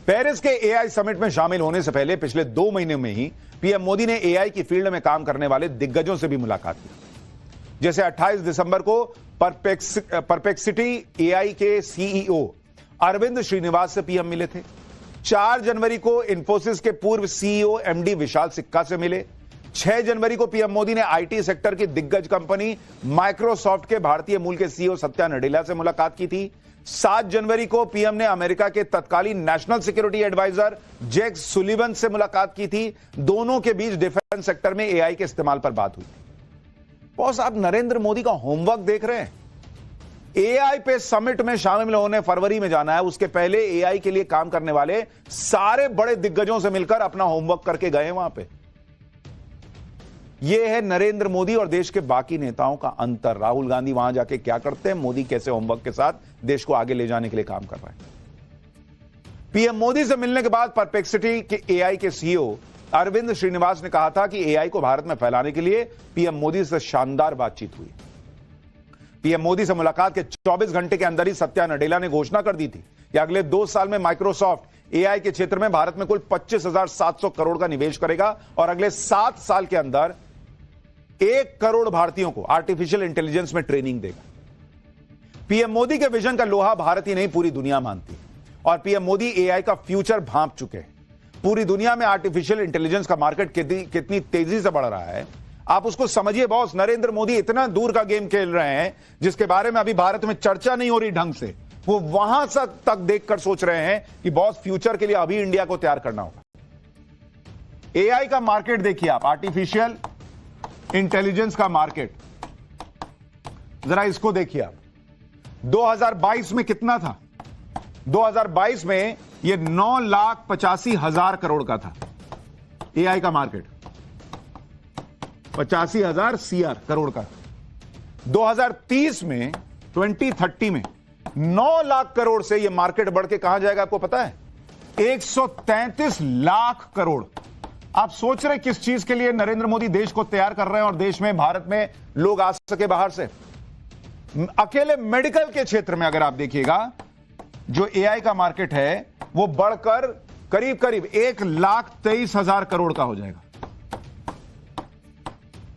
Paris के AI summit में शामिल होने से पहले पिछले 2 महीने में ही पीएम मोदी ने एआई की फील्ड में काम करने वाले दिग्गजों से भी मुलाकात की। जैसे 28 दिसंबर को परप्लेक्सिटी एआई के सीईओ अरविंद श्रीनिवास से पीएम मिले थे। 4 जनवरी को इंफोसिस के पूर्व सीईओ एमडी विशाल सिक्का से मिले। 6 जनवरी को पीएम मोदी ने आईटी सेक्टर की दिग्गज कंपनी माइक्रोसॉफ्ट के भारतीय मूल के सीईओ सत्या नडेला से मुलाकात की थी। 7 जनवरी को पीएम ने अमेरिका के तत्कालीन national security advisor Jack Sullivan से मुलाकात की थी। दोनों के बीच डिफेंस सेक्टर में एआई के इस्तेमाल पर बात हुई। बॉस, आप नरेंद्र मोदी का होमवर्क देख रहे हैं। एआई पे समिट में शामिल होने फरवरी में जाना है, उसके पहले एआई के लिए काम करने वाले सारे बड़े दिग्गजों से मिलकर अपना होमवर्क करके गए वहां पे। यह है नरेंद्र मोदी और देश के बाकी नेताओं का अंतर। राहुल गांधी वहां जाके क्या करते हैं, मोदी कैसे होमवर्क के साथ देश को आगे ले जाने के लिए काम कर रहे हैं। पीएम मोदी से मिलने के बाद परप्लेक्सिटी के एआई के सीईओ अरविंद श्रीनिवास ने कहा था कि एआई को भारत में फैलाने के लिए पीएम मोदी से शानदार बातचीत हुई। पीएम मोदी से मुलाकात के 24 घंटे के अंदर ही सत्या नडेला ने घोषणा कर दी थी कि अगले 2 साल में माइक्रोसॉफ्ट एआई के क्षेत्र में भारत में कुल 25,700 करोड़ का निवेश करेगा और अगले 7 साल के अंदर 1 करोड़ भारतीयों को आर्टिफिशियल इंटेलिजेंस में ट्रेनिंग देगा। पीएम मोदी के विजन का लोहा भारत ही नहीं पूरी दुनिया मानती है और पीएम मोदी एआई का फ्यूचर भांप चुके हैं। पूरी दुनिया में आर्टिफिशियल इंटेलिजेंस का मार्केट कितनी तेजी से बढ़ रहा है, आप उसको समझिए बॉस। नरेंद्र मोदी इतना दूर का गेम खेल रहे हैं जिसके बारे में अभी भारत में चर्चा नहीं हो रही ढंग से। वो वहां तक देखकर सोच रहे हैं कि बॉस फ्यूचर के लिए अभी इंडिया को तैयार करना होगा। एआई का मार्केट देखिए आप, आर्टिफिशियल इंटेलिजेंस का मार्केट जरा इसको देखिए आप। 2022 में कितना था? 2022 में यह 9,85,000 करोड़ का था एआई का मार्केट, 85,000 CR करोड़ का। 2030 में 2030 में 9 लाख करोड़ से यह मार्केट बढ़ के कहां जाएगा आपको पता है? 133 लाख करोड़। आप सोच रहे किस चीज के लिए नरेंद्र मोदी देश को तैयार कर रहे हैं और देश में भारत में लोग आ सके बाहर से। अकेले मेडिकल के क्षेत्र में अगर आप देखिएगा जो एआई का मार्केट है वो बढ़कर करीब करीब 1,23,000 करोड़ का हो जाएगा।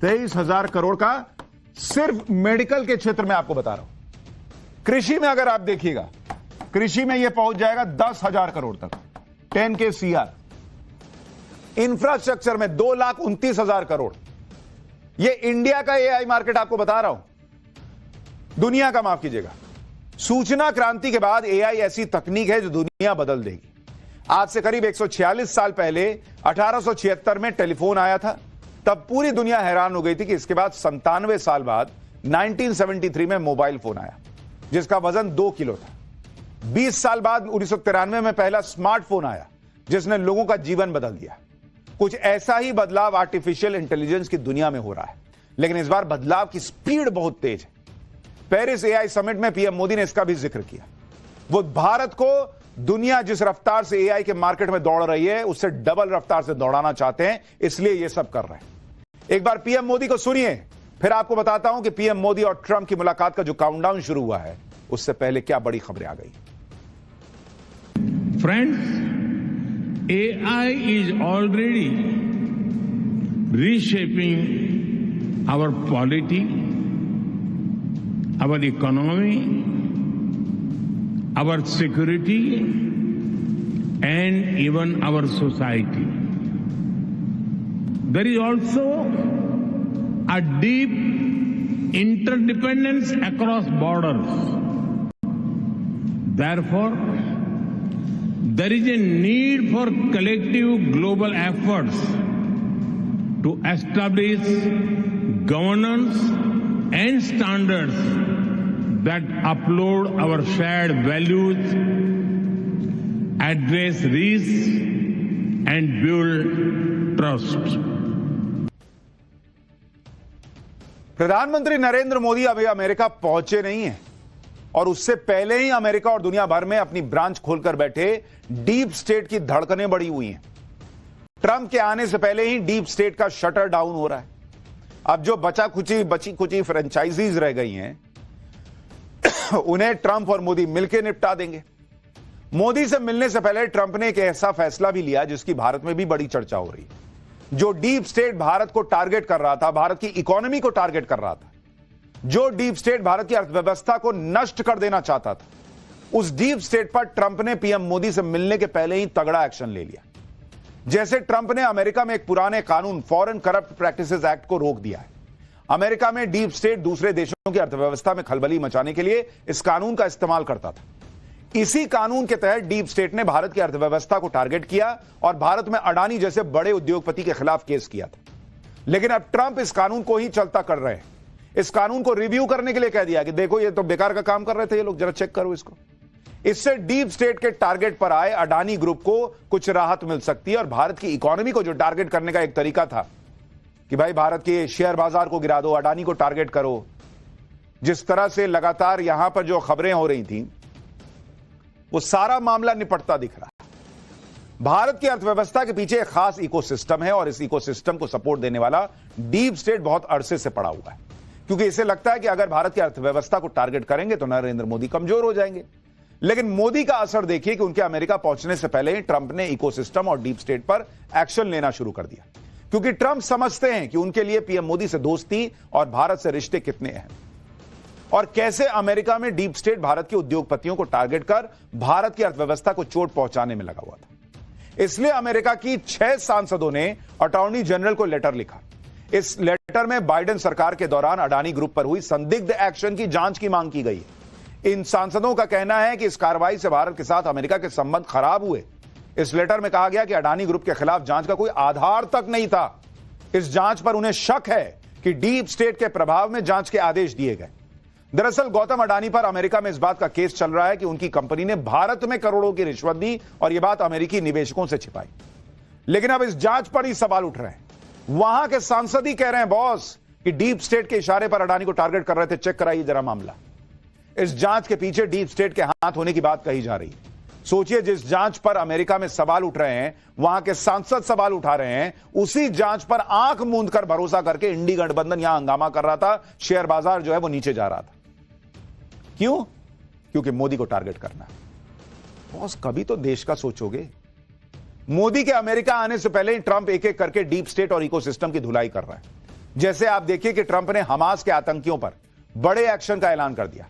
23,000 करोड़ का सिर्फ मेडिकल के क्षेत्र में आपको बता रहा हूं। कृषि में अगर आप देखिएगा, कृषि में यह पहुंच जाएगा 10,000 करोड़ तक, 10K CR। इंफ्रास्ट्रक्चर में 2,29,000 करोड़। यह इंडिया का एआई मार्केट आपको बता रहा हूं, दुनिया का माफ कीजिएगा। सूचना क्रांति के बाद एआई ऐसी तकनीक है जो दुनिया बदल देगी। आज से करीब 146 साल पहले 1876 में टेलीफोन आया था। तब पूरी दुनिया हैरान हो गई थी कि इसके बाद 97 साल बाद 1973 में मोबाइल फोन आया जिसका वजन 2 किलो था। 20 साल बाद 1993 में पहला स्मार्टफोन आया जिसने लोगों का जीवन बदल दिया। कुछ ऐसा ही बदलाव आर्टिफिशियल इंटेलिजेंस की दुनिया में हो रहा है, लेकिन इस बार बदलाव की स्पीड बहुत तेज है। पेरिस एआई समिट में पीएम मोदी ने इसका भी जिक्र किया। वो भारत को दुनिया जिस रफ्तार से एआई के मार्केट में दौड़ रही है उससे डबल रफ्तार से दौड़ाना चाहते हैं, इसलिए ये सब कर रहे हैं। एक बार पीएम मोदी को सुनिए, फिर आपको बताता हूं कि पीएम मोदी और ट्रंप की मुलाकात का जो काउंटडाउन शुरू हुआ है उससे पहले क्या बड़ी खबरें आ गई। Friends, AI is already reshaping our polity, our economy, our security, and even our society. There is also a deep interdependence across borders. Therefore, there is a need for collective global efforts to establish governance and standards that uphold our shared values, address risks, and build trust. प्रधानमंत्री नरेंद्र मोदी अभी America पहुंचे नहीं हैं और उससे पहले ही America और दुनिया भर में अपनी ब्रांच खोलकर बैठे डीप स्टेट की धड़कनें बढ़ी हुई हैं। ट्रंप के आने से पहले ही डीप स्टेट का शटर डाउन हो रहा है। अब जो बची कुची फ्रेंचाइजीज रह गई हैं उन्हें ट्रंप और मोदी मिलकर निपटा देंगे। मोदी से मिलने से पहले ट्रंप ने एक ऐसा फैसला भी लिया जिसकी भारत में भी बड़ी चर्चा हो रही है। जो डीप स्टेट भारत को टारगेट कर रहा था, भारत की इकोनॉमी को टारगेट कर रहा था, जो डीप स्टेट भारत की अर्थव्यवस्था को नष्ट कर देना चाहता था, उस डीप स्टेट पर ट्रंप ने पीएम मोदी से मिलने के पहले ही तगड़ा एक्शन ले लिया। जैसे ट्रंप ने अमेरिका में एक पुराने कानून फॉरेन करप्ट प्रैक्टिसेस एक्ट को रोक दिया है। अमेरिका में डीप स्टेट दूसरे देशों की अर्थव्यवस्था में खलबली मचाने के लिए इस कानून का इस्तेमाल करता था। इसी कानून के तहत डीप स्टेट ने भारत की अर्थव्यवस्था को टारगेट किया और भारत में अडानी जैसे बड़े उद्योगपति के खिलाफ केस किया था। लेकिन अब ट्रंप इस कानून को ही चलता कर रहे हैं। इस कानून को रिव्यू करने के लिए कह दिया कि देखो ये तो बेकार का काम कर रहे थे ये लोग, जरा चेक करो इसको। इससे डीप स्टेट के टारगेट पर आए अडानी ग्रुप को कुछ राहत मिल सकती है और भारत की इकोनॉमी को जो टारगेट करने का एक तरीका था कि भाई भारत के शेयर बाजार को गिरा दो, अडानी को टारगेट करो, जिस तरह से लगातार यहां पर जो खबरें हो रही थी वो सारा मामला निपटता दिख रहा है। भारत की अर्थव्यवस्था के पीछे एक खास इकोसिस्टम है और इस इकोसिस्टम को सपोर्ट देने वाला डीप स्टेट बहुत अरसे से पड़ा हुआ है, क्योंकि इसे लगता है कि अगर भारत की अर्थव्यवस्था को टारगेट करेंगे तो नरेंद्र मोदी कमजोर हो जाएंगे। लेकिन मोदी का असर देखिए कि उनके अमेरिका पहुंचने से पहले ही ट्रंप ने इकोसिस्टम और डीप स्टेट पर एक्शन लेना शुरू कर दिया, क्योंकि ट्रंप समझते हैं कि उनके लिए पीएम मोदी से दोस्ती और भारत से रिश्ते कितने अहम और कैसे अमेरिका में डीप स्टेट भारत के उद्योगपतियों को टारगेट कर भारत की अर्थव्यवस्था को चोट पहुंचाने में लगा हुआ था। इसलिए अमेरिका की 6 सांसदों ने अटॉर्नी जनरल को लेटर लिखा। इस लेटर में बाइडेन सरकार के दौरान अडानी ग्रुप पर हुई संदिग्ध एक्शन की जांच की मांग की गई है। इन सांसदों का कहना है कि इस कार्रवाई से भारत के साथ अमेरिका के संबंध खराब हुए। इस लेटर में कहा गया कि अडानी ग्रुप के खिलाफ जांच का कोई आधार तक नहीं था। इस जांच पर उन्हें शक है कि डीप स्टेट के प्रभाव में जांच के आदेश दिए गए। दरअसल गौतम अडानी पर अमेरिका में इस बात का केस चल रहा है कि उनकी कंपनी ने भारत में करोड़ों की रिश्वत दी और यह बात अमेरिकी निवेशकों से छिपाई। लेकिन अब इस जांच पर ही सवाल उठ रहे हैं। वहां के सांसद ही कह रहे हैं बॉस कि डीप स्टेट के इशारे पर अडानी को टारगेट कर रहे थे, चेक कराइए जरा मामला। इस जांच के पीछे डीप स्टेट के हाथ होने की बात कही जा रही है। सोचिए, जिस जांच पर अमेरिका में सवाल उठ रहे हैं, वहां के सांसद सवाल उठा रहे हैं, उसी जांच पर आंख मूंद कर भरोसा करके इंडी गठबंधन यहां हंगामा कर रहा था। शेयर बाजार जो है वो नीचे जा रहा था। क्यों? क्योंकि मोदी को टारगेट करना है। बॉस, कभी तो देश का सोचोगे। मोदी के अमेरिका आने से पहले ही ट्रंप एक एक करके डीप स्टेट और इकोसिस्टम की धुलाई कर रहा है। जैसे आप देखिए कि ट्रंप ने हमास के आतंकियों पर बड़े एक्शन का ऐलान कर दिया।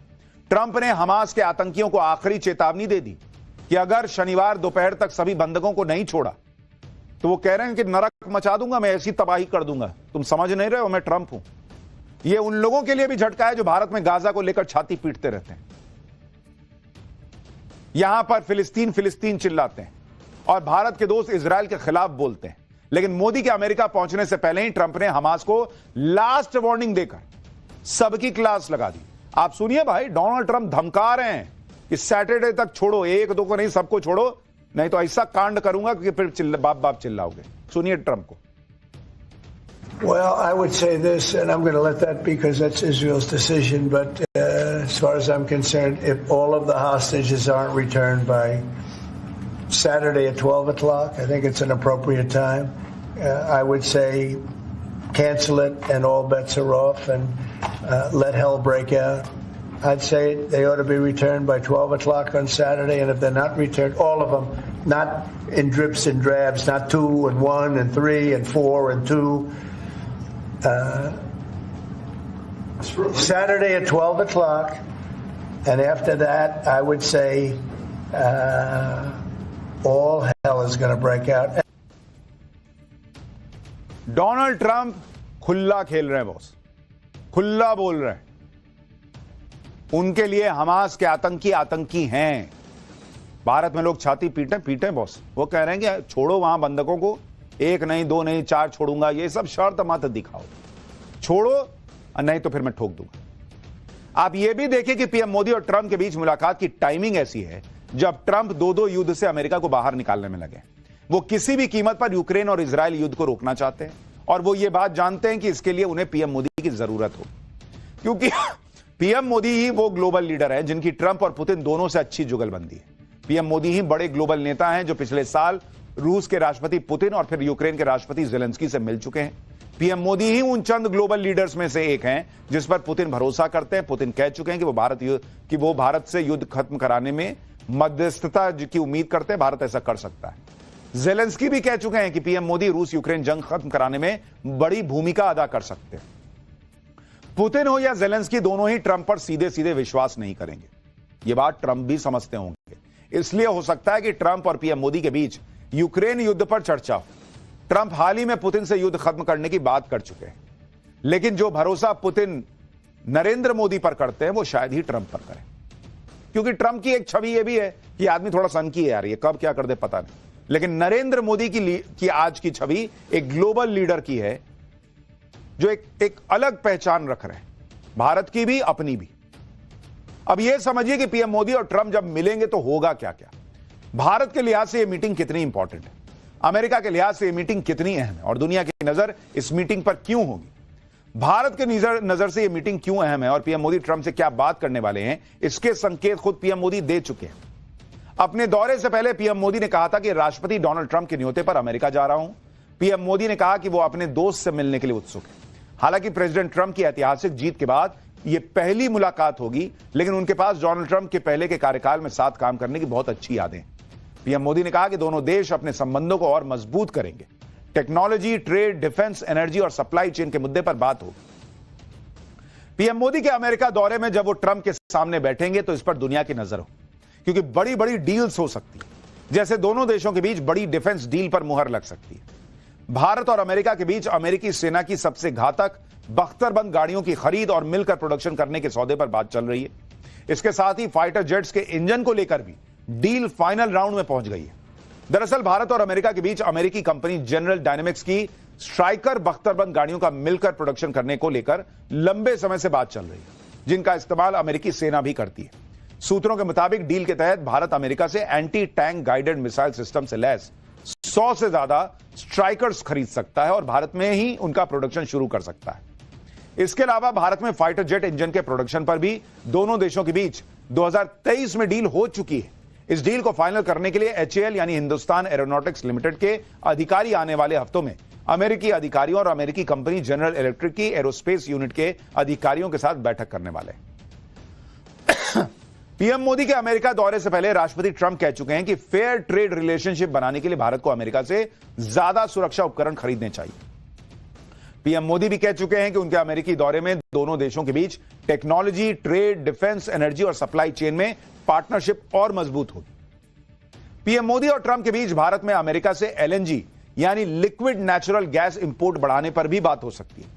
ट्रंप ने हमास के आतंकियों को आखिरी चेतावनी दे दी कि अगर शनिवार दोपहर तक सभी बंधकों को नहीं छोड़ा तो वो कह रहे हैं कि नरक मचा दूंगा, मैं ऐसी तबाही कर दूंगा। तुम समझ नहीं रहे हो, मैं ट्रंप हूं। ये उन लोगों के लिए भी झटका है जो भारत में गाजा को लेकर छाती पीटते रहते हैं। यहां पर फिलिस्तीन चिल्लाते हैं और भारत के दोस्त इजराइल के खिलाफ बोलते हैं। लेकिन मोदी के अमेरिका पहुंचने से पहले ही ट्रंप ने हमास को लास्ट वार्निंग देकर सबकी क्लास लगा दी। आप सुनिए भाई, डोनाल्ड ट्रंप धमका रहे हैं कि सैटरडे तक छोड़ो, एक दो को नहीं सबको छोड़ो, नहीं तो ऐसा कांड करूंगा कि फिर बाप चिल्लाओगे। सुनिए ट्रंप को। Well, I would say this, and I'm going to let that be because that's Israel's decision. But as far as I'm concerned, if all of the hostages aren't returned by Saturday at 12 o'clock, I think it's an appropriate time. I would say cancel it and all bets are off and let hell break out. I'd say they ought to be returned by 12 o'clock on Saturday, and if they're not returned, all of them, not in drips and drabs, not 2 and 1 and 3 and 4 and 2. Saturday at 12 o'clock, and after that, I would say all hell is going to break out. Donald Trump खुला खेल रहे हैं boss, खुला बोल रहे हैं। उनके लिए हमास के आतंकी हैं। भारत में लोग छाती पीटे बॉस। वो कह रहे हैं कि छोड़ो वहां बंधकों को, 1 नहीं 2 नहीं 4 छोड़ूंगा, ये सब शर्त मत दिखाओ, छोड़ो नहीं तो फिर मैं ठोक दूंगा। आप ये भी देखिए कि पीएम मोदी और ट्रंप के बीच मुलाकात की टाइमिंग ऐसी है जब ट्रंप 2-2 युद्ध से अमेरिका को बाहर निकालने में लगे। वो किसी भी कीमत पर यूक्रेन और इजरायल युद्ध को रोकना चाहते हैं और वो ये बात जानते हैं कि इसके लिए उन्हें पीएम मोदी की जरूरत हो, क्योंकि पीएम मोदी ही वो ग्लोबल लीडर है जिनकी ट्रंप और पुतिन दोनों से अच्छी जुगलबंदी है। पीएम मोदी ही बड़े ग्लोबल नेता हैं जो पिछले साल रूस के राष्ट्रपति पुतिन और फिर यूक्रेन के राष्ट्रपति जेलेंस्की से मिल चुके हैं। पीएम मोदी ही उन चंद ग्लोबल लीडर्स में से एक हैं जिस पर पुतिन भरोसा करते हैं। पुतिन कह चुके हैं कि वो भारत से युद्ध खत्म कराने में मध्यस्थता की उम्मीद करते हैं। भारत ऐसा कर सकता है। ज़ेलेंस्की भी कह चुके हैं कि पीएम मोदी रूस यूक्रेन जंग खत्म कराने में बड़ी भूमिका अदा कर सकते हैं। पुतिन हो या ज़ेलेंस्की, दोनों ही ट्रंप पर सीधे सीधे विश्वास नहीं करेंगे। यह बात ट्रंप भी समझते होंगे। इसलिए हो सकता है कि ट्रंप और पीएम मोदी के बीच यूक्रेन युद्ध पर चर्चा हो। ट्रंप हाल ही में पुतिन से युद्ध खत्म करने की बात कर चुके हैं, लेकिन जो भरोसा पुतिन नरेंद्र मोदी पर करते हैं वो शायद ही ट्रंप पर करें, क्योंकि ट्रंप की एक छवि ये भी है कि आदमी थोड़ा सनकी है यार, ये कब क्या कर दे पता नहीं। लेकिन नरेंद्र मोदी की आज की छवि एक ग्लोबल लीडर की है जो एक अलग पहचान रख रहे हैं, भारत की भी अपनी भी। अब यह समझिए कि पीएम मोदी और ट्रंप जब मिलेंगे तो होगा क्या क्या। भारत के लिहाज से यह मीटिंग कितनी इंपॉर्टेंट है, अमेरिका के लिहाज से यह मीटिंग कितनी अहम है और दुनिया की नजर इस मीटिंग पर क्यों होगी। भारत के नजर से यह मीटिंग क्यों अहम है और पीएम मोदी ट्रंप से क्या बात करने वाले हैं, इसके संकेत खुद पीएम मोदी दे चुके हैं। अपने दौरे से पहले पीएम मोदी ने कहा था कि राष्ट्रपति डोनाल्ड ट्रंप के न्योते पर अमेरिका जा रहा हूं। पीएम मोदी ने कहा कि वो अपने दोस्त से मिलने के लिए उत्सुक है। हालांकि प्रेसिडेंट ट्रंप की ऐतिहासिक जीत के बाद यह पहली मुलाकात होगी, लेकिन उनके पास डोनाल्ड ट्रंप के पहले के कार्यकाल में साथ काम करने की बहुत अच्छी यादें हैं। पीएम मोदी ने कहा कि दोनों देश अपने संबंधों को और मजबूत करेंगे। टेक्नोलॉजी, ट्रेड, डिफेंस, एनर्जी और सप्लाई चेन के मुद्दे पर बात होगी। पीएम मोदी के अमेरिका दौरे में जब वो ट्रंप के सामने बैठेंगे तो इस पर दुनिया की नजर हो, क्योंकि बड़ी बड़ी डील्स हो सकती है। जैसे दोनों देशों के बीच बड़ी डिफेंस डील पर मुहर लग सकती है। भारत और अमेरिका के बीच अमेरिकी सेना की सबसे घातक बख्तरबंद गाड़ियों की खरीद और मिलकर प्रोडक्शन करने के सौदे पर बात चल रही है। इसके साथ ही फाइटर जेट्स के इंजन को लेकर भी डील फाइनल राउंड में पहुंच गई है। दरअसल भारत और अमेरिका के बीच अमेरिकी कंपनी जनरल डायनेमिक्स की स्ट्राइकर बख्तरबंद गाड़ियों का मिलकर प्रोडक्शन करने को लेकर लंबे समय से बात चल रही है, जिनका इस्तेमाल अमेरिकी सेना भी करती है। सूत्रों के मुताबिक डील के तहत भारत अमेरिका से anti tank guided missile system से लैस 100 से ज्यादा स्ट्राइकर्स खरीद सकता है और भारत में ही उनका प्रोडक्शन शुरू कर सकता है। इसके अलावा भारत में फाइटर जेट इंजन के प्रोडक्शन पर भी दोनों देशों के बीच 2023 में डील हो चुकी है। इस डील को फाइनल करने के लिए HAL यानी हिंदुस्तान एरोनॉटिक्स लिमिटेड के अधिकारी आने वाले हफ्तों में अमेरिकी अधिकारियों और अमेरिकी कंपनी जनरल इलेक्ट्रिक की एरोस्पेस यूनिट के अधिकारियों के साथ बैठक करने वाले हैं। पीएम मोदी के अमेरिका दौरे से पहले राष्ट्रपति ट्रंप कह चुके हैं कि फेयर ट्रेड रिलेशनशिप बनाने के लिए भारत को अमेरिका से ज्यादा सुरक्षा उपकरण खरीदने चाहिए। पीएम मोदी भी कह चुके हैं कि उनके अमेरिकी दौरे में दोनों देशों के बीच टेक्नोलॉजी, ट्रेड, डिफेंस, एनर्जी और सप्लाई चेन में पार्टनरशिप और मजबूत होगी। पीएम मोदी और ट्रंप के बीच भारत में अमेरिका से LNG यानी लिक्विड नेचुरल गैस इंपोर्ट बढ़ाने पर भी बात हो सकती है,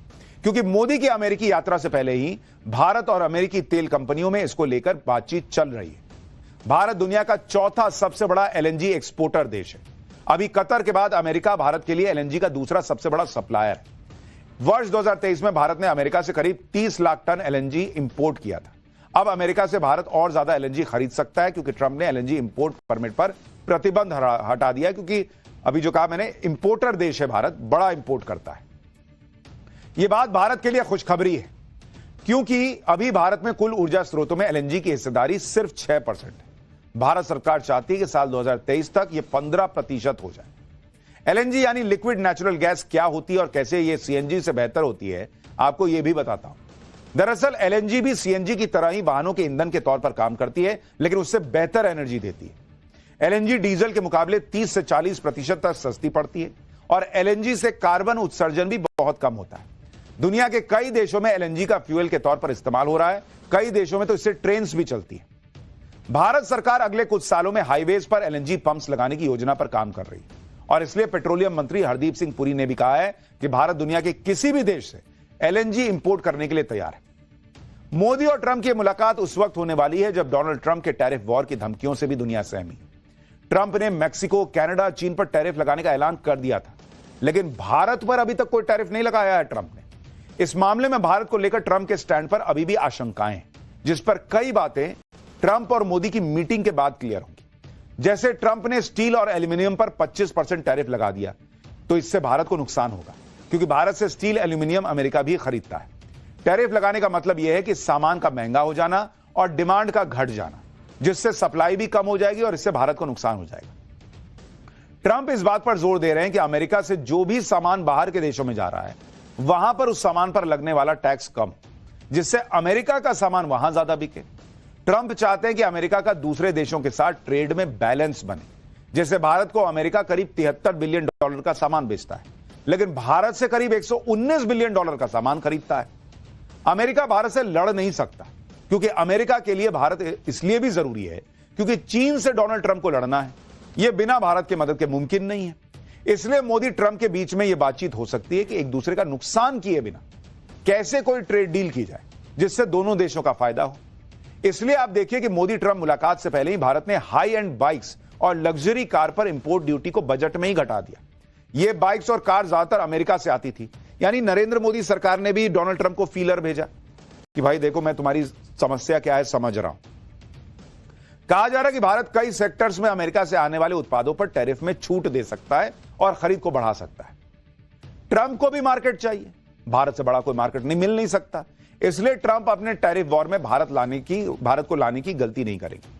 क्योंकि मोदी की अमेरिकी यात्रा से पहले ही भारत और अमेरिकी तेल कंपनियों में इसको लेकर बातचीत चल रही है। भारत दुनिया का चौथा सबसे बड़ा LNG एक्सपोर्टर देश है। अभी कतर के बाद अमेरिका भारत के लिए LNG का दूसरा सबसे बड़ा सप्लायर है। वर्ष 2023 में भारत ने अमेरिका से करीब 30 लाख टन LNG इंपोर्ट किया था। अब अमेरिका से भारत और ज्यादा LNG खरीद सकता है, क्योंकि ट्रंप ने LNG इंपोर्ट परमिट पर प्रतिबंध हटा दिया, क्योंकि अभी जो कहा मैंने, इंपोर्टर देश है भारत, बड़ा इंपोर्ट करता है। यह बात भारत के लिए खुशखबरी है, क्योंकि अभी भारत में कुल ऊर्जा स्रोतों में LNG की हिस्सेदारी सिर्फ 6% है। भारत सरकार चाहती है कि साल 2023 तक यह 15% हो जाए। LNG यानी लिक्विड नेचुरल गैस क्या होती है और कैसे यह CNG से बेहतर होती है, आपको यह भी बताता हूं। दरअसल LNG भी CNG की तरह ही वाहनों के ईंधन के तौर पर काम करती है, लेकिन उससे बेहतर एनर्जी देती है। LNG डीजल के मुकाबले 30 से 40% तक सस्ती पड़ती है और LNG से कार्बन उत्सर्जन भी बहुत कम होता है। दुनिया के कई देशों में LNG का फ्यूल के तौर पर इस्तेमाल हो रहा है। कई देशों में तो इससे ट्रेन भी चलती है। भारत सरकार अगले कुछ सालों में हाईवेज पर LNG पंप्स लगाने की योजना पर काम कर रही है और इसलिए पेट्रोलियम मंत्री हरदीप सिंह पुरी ने भी कहा है कि भारत दुनिया के किसी भी देश से LNG इंपोर्ट करने के लिए तैयार है। मोदी और ट्रंप की मुलाकात उस वक्त होने वाली है जब डोनाल्ड ट्रंप के टैरिफ वॉर की धमकियों से भी दुनिया सहमी। ट्रंप ने मैक्सिको, कनाडा, चीन पर टैरिफ लगाने का ऐलान कर दिया था, लेकिन भारत पर अभी तक कोई टैरिफ नहीं लगाया है ट्रंप ने। इस मामले में भारत को लेकर ट्रंप के स्टैंड पर अभी भी आशंकाएं हैं, जिस पर कई बातें ट्रंप और मोदी की मीटिंग के बाद क्लियर होंगी। जैसे ट्रंप ने स्टील और एल्यूमिनियम पर 25% टैरिफ लगा दिया, तो इससे भारत को नुकसान होगा, क्योंकि भारत से स्टील, एल्यूमिनियम अमेरिका भी खरीदता है। टैरिफ लगाने का मतलब यह है कि सामान का महंगा हो जाना और डिमांड का घट जाना, जिससे सप्लाई भी कम हो जाएगी और इससे भारत को नुकसान हो जाएगा। ट्रंप इस बात पर जोर दे रहे हैं कि अमेरिका से जो भी सामान बाहर के देशों में जा रहा है, वहां पर उस सामान पर लगने वाला टैक्स कम, जिससे अमेरिका का सामान वहां ज्यादा बिके। ट्रंप चाहते हैं कि अमेरिका का दूसरे देशों के साथ ट्रेड में बैलेंस बने। जैसे भारत को अमेरिका करीब $73 बिलियन का सामान बेचता है, लेकिन भारत से करीब $119 बिलियन का सामान खरीदता है। अमेरिका भारत से लड़ नहीं सकता, क्योंकि अमेरिका के लिए भारत इसलिए भी जरूरी है क्योंकि चीन से डोनाल्ड ट्रंप को लड़ना है। यह बिना भारत के मदद के मुमकिन नहीं है। इसलिए मोदी ट्रंप के बीच में यह बातचीत हो सकती है कि एक दूसरे का नुकसान किए बिना कैसे कोई ट्रेड डील की जाए जिससे दोनों देशों का फायदा हो। इसलिए आप देखिए कि मोदी ट्रंप मुलाकात से पहले ही भारत ने हाई एंड बाइक्स और लग्जरी कार पर इंपोर्ट ड्यूटी को बजट में ही घटा दिया। ये बाइक्स और कार ज्यादातर अमेरिका से आती थी, यानी नरेंद्र मोदी सरकार ने भी डोनाल्ड ट्रंप को फीलर भेजा कि भाई देखो मैं तुम्हारी समस्या क्या है समझ रहा हूं। कहा जा रहा है कि भारत कई सेक्टर्स में अमेरिका से आने वाले उत्पादों पर टैरिफ में छूट दे सकता है और खरीद को बढ़ा सकता है। ट्रंप को भी मार्केट चाहिए, भारत से बड़ा कोई मार्केट नहीं मिल नहीं सकता। इसलिए ट्रंप अपने टैरिफ वॉर में भारत को लाने की गलती नहीं करेंगे।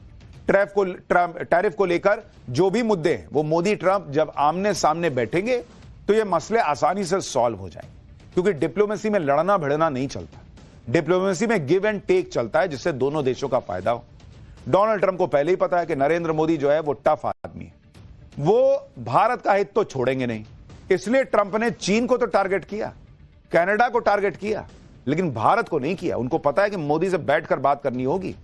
टैरिफ को लेकर जो भी मुद्दे हैं वो मोदी ट्रंप जब आमने सामने बैठेंगे तो ये मसले आसानी से सॉल्व हो जाएंगे, क्योंकि डिप्लोमेसी में लड़ना भिड़ना नहीं चलता। डिप्लोमेसी में गिव एंड टेक चलता है, जिससे दोनों देशों का फायदा हो। डोनाल्ड ट्रंप को पहले ही पता है कि नरेंद्र मोदी जो है वो टफ आदमी है, वो भारत का हित तो छोड़ेंगे नहीं। इसलिए ट्रंप ने चीन को तो टारगेट किया, कनाडा को टारगेट किया, लेकिन भारत को नहीं किया। उनको पता है कि मोदी से बैठकर बात करनी होगी।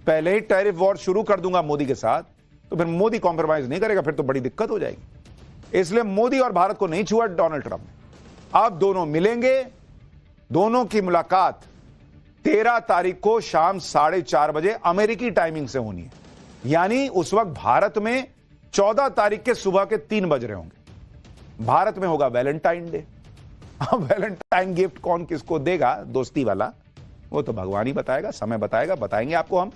पहले ही टैरिफ वॉर शुरू कर दूंगा मोदी के साथ तो फिर मोदी कॉम्प्रोमाइज नहीं करेगा, फिर तो बड़ी दिक्कत हो जाएगी। इसलिए मोदी और भारत को नहीं छुआ डोनाल्ड ट्रंप ने। अब दोनों मिलेंगे। दोनों की मुलाकात 13 तारीख को शाम 4:30 बजे अमेरिकी टाइमिंग से होनी है, यानी उस वक्त भारत में 14 तारीख के सुबह के 3 बज रहे होंगे। भारत में होगा वैलेंटाइन डे। अब वैलेंटाइन गिफ्ट कौन किसको देगा दोस्ती वाला, वो तो भगवान ही बताएगा, समय बताएगा, बताएंगे आपको हम।